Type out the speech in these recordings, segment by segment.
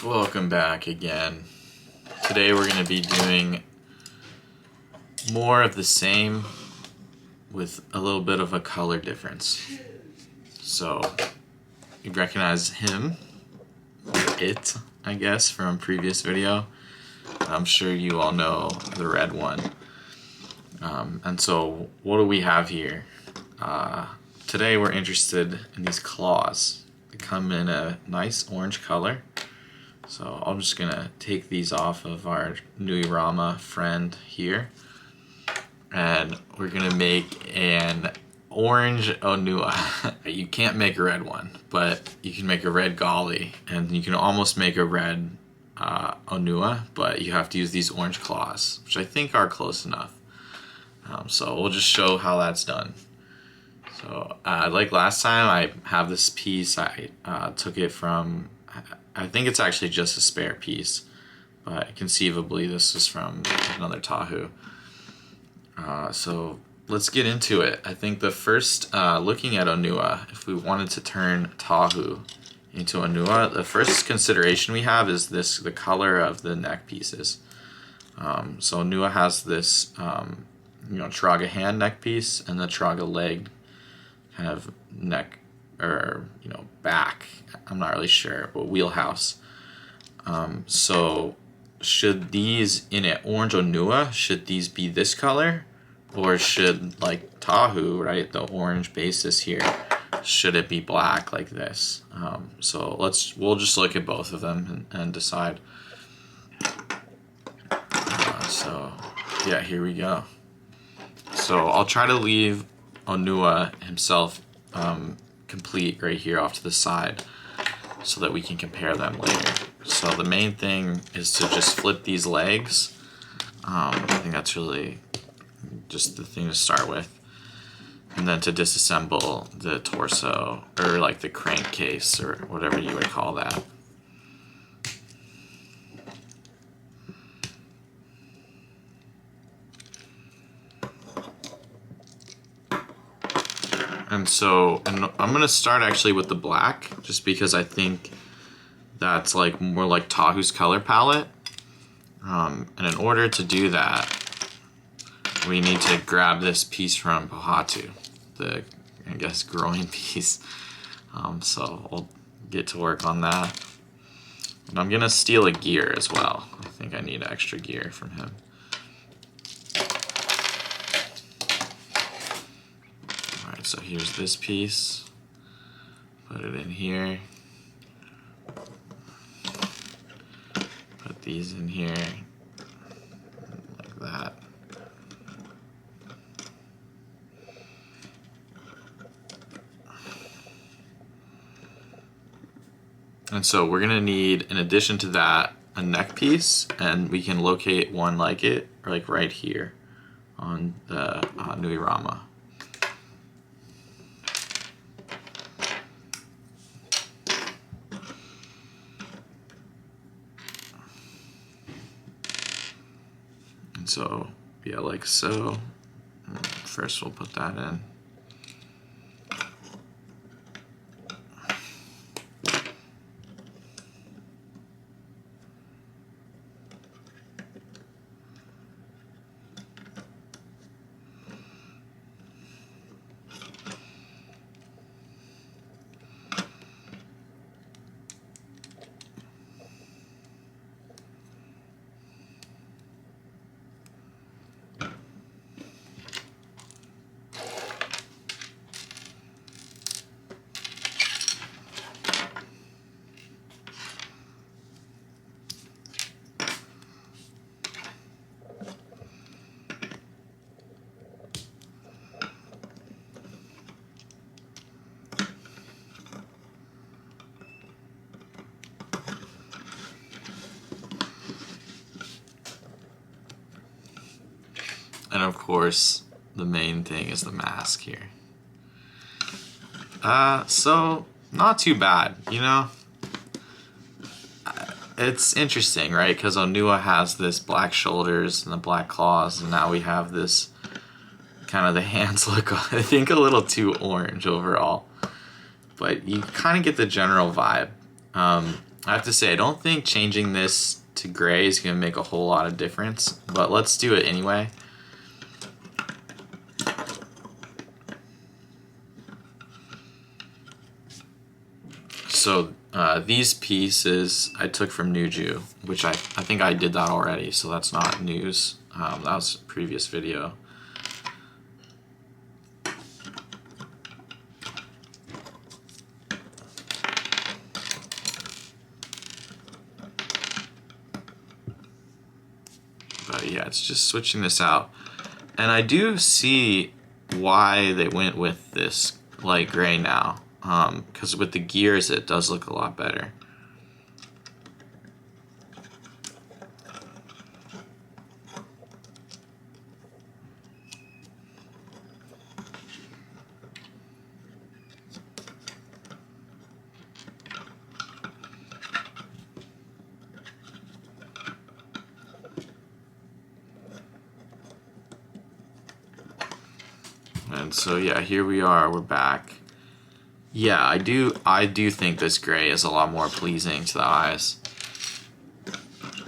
Welcome back again. Today we're going to be doing more of the same with a little bit of a color difference. So you recognize him, it, I guess, from previous video. I'm sure you all know the red one. And so what do we have here? Today we're interested in these claws. They come in a nice orange color. So I'm just gonna take these off of our Nui friend here, and we're gonna make an orange Onua. You can't make a red one, but you can make a red golly, and you can almost make a red Onua, but you have to use these orange claws, which I think are close enough. So we'll just show how that's done. So like last time, I have this piece. I took it from, I think it's actually just a spare piece, but conceivably this is from another Tahu. So let's get into it. I think the first, looking at Onua, if we wanted to turn Tahu into Onua, the first consideration we have is the color of the neck pieces. So Onua has this, Traga hand neck piece and the Traga leg kind of neck, or back, I'm not really sure, but wheelhouse. So should these, in an orange Onua, should these be this color, or should, like Tahu, right, the orange basis here, should it be black like this? So we'll just look at both of them and decide. So yeah, here we go. So I'll try to leave Onua himself complete right here off to the side so that we can compare them later. So the main thing is to just flip these legs. I think that's really just the thing to start with. And then to disassemble the torso, or like the crankcase, or whatever you would call that. And I'm gonna start actually with the black, just because I think that's like more like Tahu's color palette. And in order to do that, we need to grab this piece from Pohatu, the, I guess, growing piece. So we'll get to work on that. And I'm gonna steal a gear as well. I think I need extra gear from him. So here's this piece, put it in here, put these in here, like that. And so we're gonna need, in addition to that, a neck piece, and we can locate one like it, or like right here on the Nui Rama. So yeah, like so. First we'll put that in. And of course, the main thing is the mask here. So not too bad, It's interesting, right? Because Onua has this black shoulders and the black claws, and now we have this kind of, the hands look, I think, a little too orange overall. But you kind of get the general vibe. I have to say, I don't think changing this to gray is going to make a whole lot of difference, but let's do it anyway. So these pieces I took from Nuju, which I think I did that already, so that's not news. That was a previous video. But yeah, it's just switching this out. And I do see why they went with this light gray now. Because with the gears, it does look a lot better. And so yeah, here we are, we're back. Yeah, I do think this gray is a lot more pleasing to the eyes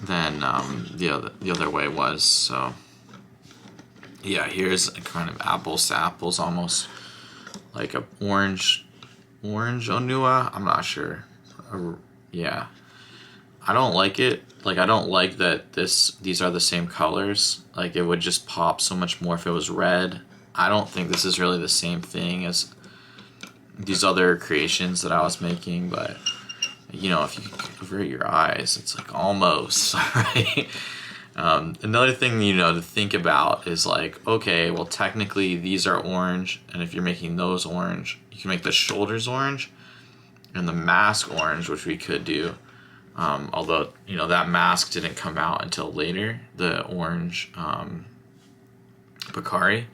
than the other way was. So yeah, here's a kind of apples to apples, almost like a orange Onua. I'm not sure. Yeah, I don't like it. Like, I don't like that these are the same colors. Like, it would just pop so much more if it was red. I don't think this is really the same thing as these other creations that I was making, but you know, if you cover your eyes, it's like almost, right? Another thing, you know, to think about is like, okay, well, technically these are orange, and if you're making those orange, you can make the shoulders orange and the mask orange, which we could do. Although, you know, that mask didn't come out until later, the orange Bakari.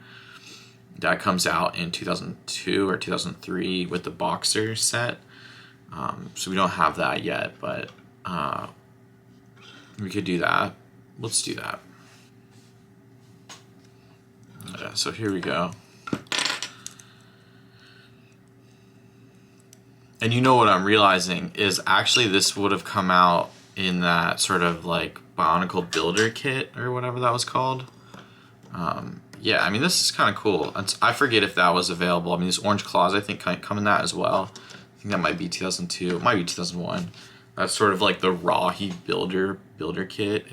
That comes out in 2002 or 2003 with the Boxer set. So we don't have that yet, but we could do that. Let's do that. Yeah, so here we go. And you know what I'm realizing is actually this would have come out in that sort of like Bionicle Builder kit or whatever that was called. Yeah, I mean, this is kind of cool. I forget if that was available. I mean, these orange claws, I think, come in that as well. I think that might be 2002. It might be 2001. That's sort of like the rahi builder kit.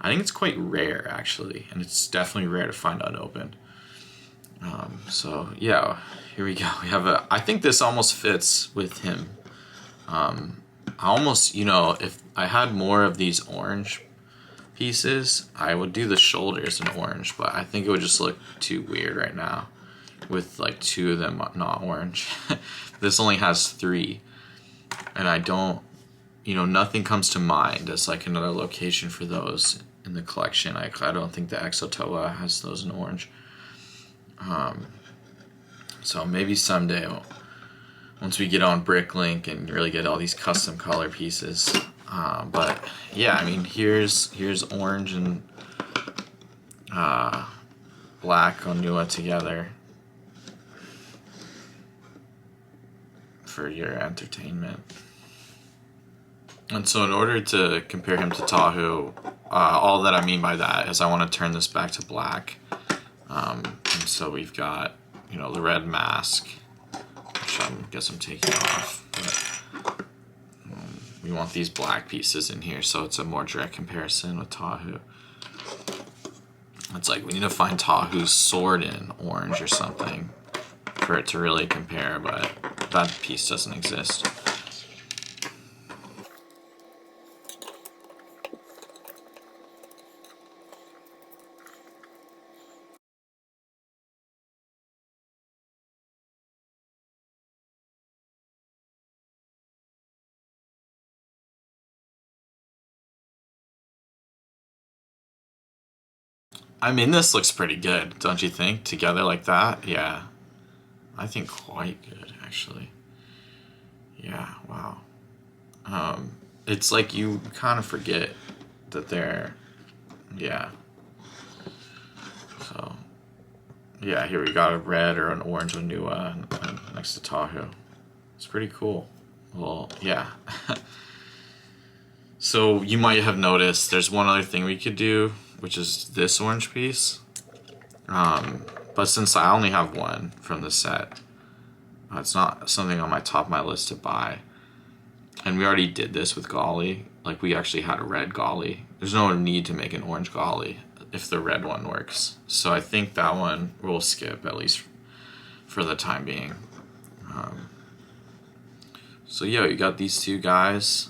I think it's quite rare, actually, and it's definitely rare to find unopened. So yeah, here we go. We have I think this almost fits with him. I almost, you know, if I had more of these orange pieces, I would do the shoulders in orange, but I think it would just look too weird right now with like two of them not orange. This only has 3, and I don't, you know, nothing comes to mind as like another location for those in the collection. I don't think the Exotoa has those in orange. So maybe someday, once we get on Bricklink and really get all these custom color pieces. But yeah, I mean, here's orange and black Onua together for your entertainment. And so in order to compare him to Tahu, all that I mean by that is I want to turn this back to black. And so we've got, you know, the red mask, which I guess I'm taking off, but we want these black pieces in here, so it's a more direct comparison with Tahu. It's like we need to find Tahu's sword in orange or something for it to really compare, but that piece doesn't exist. I mean, this looks pretty good, don't you think? Together like that? Yeah. I think quite good, actually. Yeah, wow. It's like you kind of forget that they're, yeah. So, yeah, here we got a red or an orange Onua next to Tahu. It's pretty cool. Well, yeah. So you might have noticed there's one other thing we could do, which is this orange piece. But since I only have one from the set, it's not something on my top of my list to buy. And we already did this with Golly. Like, we actually had a red Golly. There's no need to make an orange Golly if the red one works. So I think that one we'll skip, at least for the time being. So yeah, you got these two guys.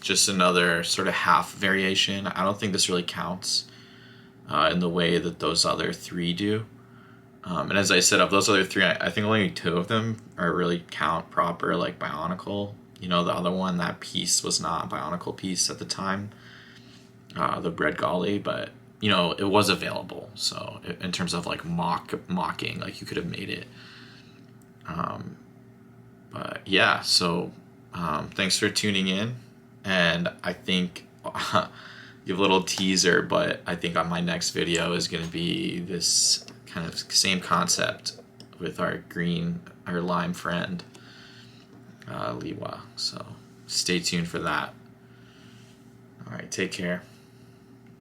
Just another sort of half variation. I don't think this really counts in the way that those other three do. And as I said, of those other three, I think only two of them are really count proper, like Bionicle. You know, the other one, that piece was not a Bionicle piece at the time, the Red Golly, but, you know, it was available. So in terms of like mocking, like you could have made it. But yeah, so thanks for tuning in. And I think, give a little teaser, but I think on my next video is going to be this kind of same concept with our lime friend, Liwa. So stay tuned for that. All right, take care.